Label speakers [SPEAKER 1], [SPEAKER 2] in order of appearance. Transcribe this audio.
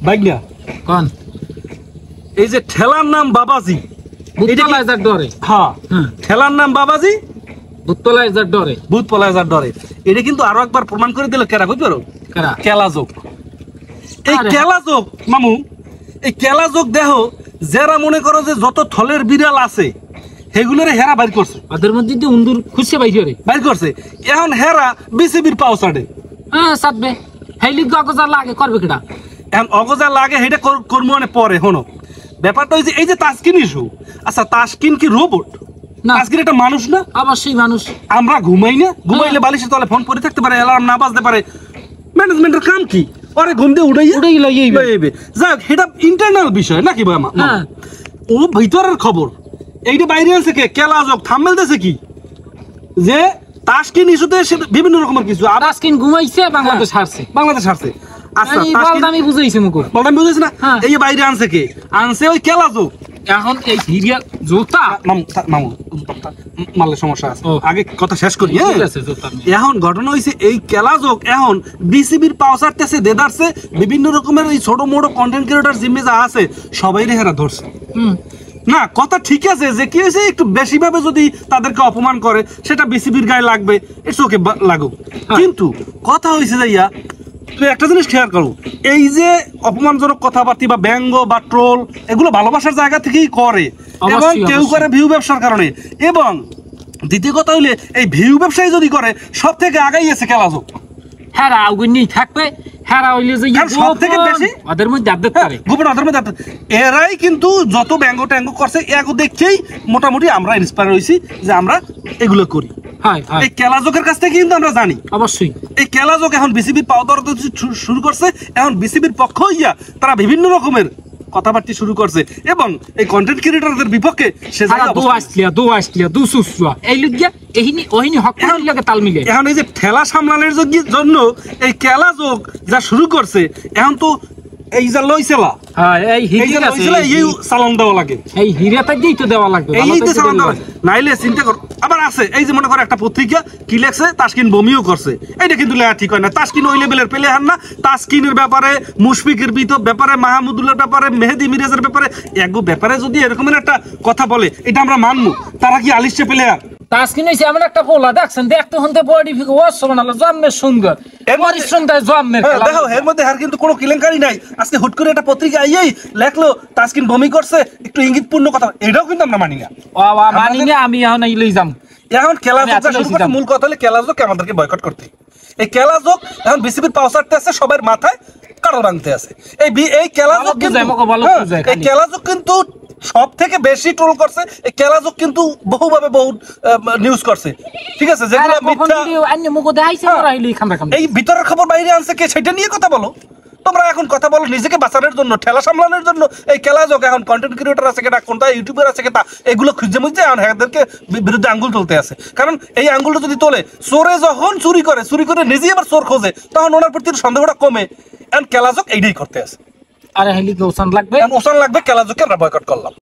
[SPEAKER 1] ভাইগনা
[SPEAKER 2] কোন
[SPEAKER 1] এই যে ঠেলার নাম বাবাজি
[SPEAKER 2] বুতলায় যার ডরে
[SPEAKER 1] হ্যাঁ ঠেলার নাম বাবাজি
[SPEAKER 2] বুতলায় যার ডরে
[SPEAKER 1] বুতলায় যার ডরে এটা কিন্তু আরো একবার প্রমাণ করে দিল কেরা কই পারো
[SPEAKER 2] কারা
[SPEAKER 1] কেলাযোগ এই কেলাযোগ মামু এই কেলাযোগ দেহ যারা মনে করো যে যত থলের বিড়াল আছে সেগুলোরে হেরা বাইর করছে
[SPEAKER 2] ওদের মধ্যে দিয়ে উন্দুর খুশি
[SPEAKER 1] বাইর করছে এখন হেরা বিসিবির পাও ছাড়ে
[SPEAKER 2] হ্যাঁ সাথবে হেলি গগজা লাগে করবে কিডা
[SPEAKER 1] এখন অগজা লাগে সেটা কর্ম পরে হনো ব্যাপারটা হচ্ছে এই যে তাসকিন ইস্যু আচ্ছা তাসকিন কি রোবট
[SPEAKER 2] না
[SPEAKER 1] তাসকিন একটা মানুষ না
[SPEAKER 2] অবশ্যই মানুষ
[SPEAKER 1] আমরা ঘুমাই না ঘুমাইলে বালিশের তলে ফোন পরে থাকতে পারে অ্যালার্ম না বাজতে পারে ম্যানেজমেন্টের কাম কি ওরে ঘুম দিয়ে উড়াই লইবে যাক এটা ইন্টারনাল বিষয় নাকি
[SPEAKER 2] হ্যাঁ
[SPEAKER 1] ও ভিতরের খবর এইটা বাইরে আনছে কে কেলাযোগ থাম্বেল দিয়েছে কি যে তাসকিন ইস্যুতে বিভিন্ন রকমের কিছু আর
[SPEAKER 2] তাসকিন ঘুমাইছে বাংলাদেশ হারছে
[SPEAKER 1] আচ্ছা
[SPEAKER 2] আমি বুঝাইছি মুকু
[SPEAKER 1] বলদাম বুঝিস না এই বাইরে আনছে কে আনছে ওই কেলাযোগ
[SPEAKER 2] এখন এই হিরিয়া জোতা
[SPEAKER 1] মামু মালে সমস্যা আছে আগে কথা শেষ করি এখন ঘটনা হয়েছে এই কেলাযোগ এখন বিসিবির পাওসারতেছে দেদারছে বিভিন্ন রকমের এই ছোট মোটো কন্টেন্ট ক্রিয়েটর জিম্মে যা আছে সবাই হেরা ধরছে না কথা ঠিক আছে যে কি হয়েছে একটু বেশি ভাবে যদি তাদেরকে অপমান করে সেটা বিসিবির গায়ে লাগবে ইটস ওকে লাগুক কিন্তু কথা হয়েছে যাইয়া একটা জিনিস খেয়াল করো এই যে অপমানজনক কথাবার্তা বা ব্যঙ্গ বা ট্রোল এগুলো ভালোবাসার জায়গা থেকেই করে এবং কেউ করে ভিউ ব্যবসার কারণে এবং দ্বিতীয় কথা হইলে এই ভিউ ব্যবসায়ী যদি করে সব থেকে আগাই আছে কেলাযোগ
[SPEAKER 2] হ্যাঁ আগুনি থাকবে হ্যাঁ হইলে যে
[SPEAKER 1] সব থেকে বেশি
[SPEAKER 2] ওদের মধ্যে আদত করে
[SPEAKER 1] গোপন ওদের মধ্যে এরাই কিন্তু যত ব্যঙ্গ ট্যাঙ্গ করছে এগো দেখেই মোটামুটি আমরা ইন্সপায়ার হয়েছি যে আমরা এগুলো করি এই কেলাযোগের কাছ থেকে কিন্তু আমরা জানি
[SPEAKER 2] অবশ্যই এই
[SPEAKER 1] কেলাযোগ এখন বিসিবির পাওদার শুরু করছে এখন বিসিবির পক্ষ হইয়া তারা বিভিন্ন রকমের কথাবার্তা শুরু করছে এবং এই কন্টেন্ট ক্রিয়েটরদের বিপক্ষে সে এখন এই যে ঠেলা সামলানোর জন্য এই কেলাযোগ যা শুরু করছে এখন তো এই যে লইছেলা সালাম দেওয়া লাগে
[SPEAKER 2] এই হিরাটাই তো দেওয়া লাগবে
[SPEAKER 1] এই তো সালাম দেওয়া নাইলে চিন্তা কর আবার আছে এই যে মনে করো একটা পত্রিকা কি লেখছে তাসকিন বমিও করছে এইটা কিন্তু লেখা ঠিক হয় না তাসকিন ওই লেভেলের প্লেয়ার না তাসকিনের ব্যাপারে মুশফিকের ব্যাপারে মাহমুদুল্লাহর ব্যাপারে মেহেদি মিরাজের ব্যাপারে এগো ব্যাপারে যদি এরকমের একটা কথা বলে এটা আমরা মানবো তারা কি আলিশে প্লেয়ার
[SPEAKER 2] তাসকিন হইছে এমন একটা পোলা দেখছেন দেখতে হতে বডি ফিগ ওয়াস সুবহানাল্লাহ জম্মের সুন্দর পরিশ্রমটাই জম্মের
[SPEAKER 1] দেখো এর মধ্যে আর কিন্তু কোনো কেলেঙ্কারি নাই আজকে হুট করে একটা পত্রিকা আইই লেখলো তাসকিন বমি করছে একটু ইঙ্গিতপূর্ণ কথা এটাও কিন্তু আমরা মানি না
[SPEAKER 2] মানি না আমি এখন এই লই যাম
[SPEAKER 1] এখন কেলাযোগ শুরু করতে মূল কথা হলো কেলাযোগকে আমাদেরকে বয়কট করতে এই কেলাযোগ এখন বিসিবির পাওসারতে আছে সবার মাথায় কারণ বাঁধতে আছে এই কেলাযোগ এই কেলাযোগ কিন্তু সব থেকে বেশি ট্রোল করছে এই কেলাযোগ কিন্তু বহুভাবে বহু নিউজ করছে ঠিক আছে যেগুলো এই ভিতরের খবর বাইরে আনছে কে সেটা নিয়ে কথা বলো তোমরা এখন কথা বলো নিজেকে বাঁচানোর জন্য ঠেলা সামলানোর জন্য এই কেলাযোগ এখন কন্টেন্ট ক্রিয়েটর আছে কেটা কোনটা ইউটিউবার আছে কেটা এগুলো খুঁজে মুজে এখন এদেরকে বিরুদ্ধে আঙ্গুল তুলতে আছে কারণ এই আঙ্গুলটা যদি তোলে চোরে যখন চুরি করে নিজেই আবার চোর খোঁজে তখন ওনার প্রতি সন্দেহটা কমে এখন কেলাযোগ এইটাই করতে আছে
[SPEAKER 2] আরে হেলি ওসান লাগবে
[SPEAKER 1] কেলাযোগকে আমরা বয়কট করলাম।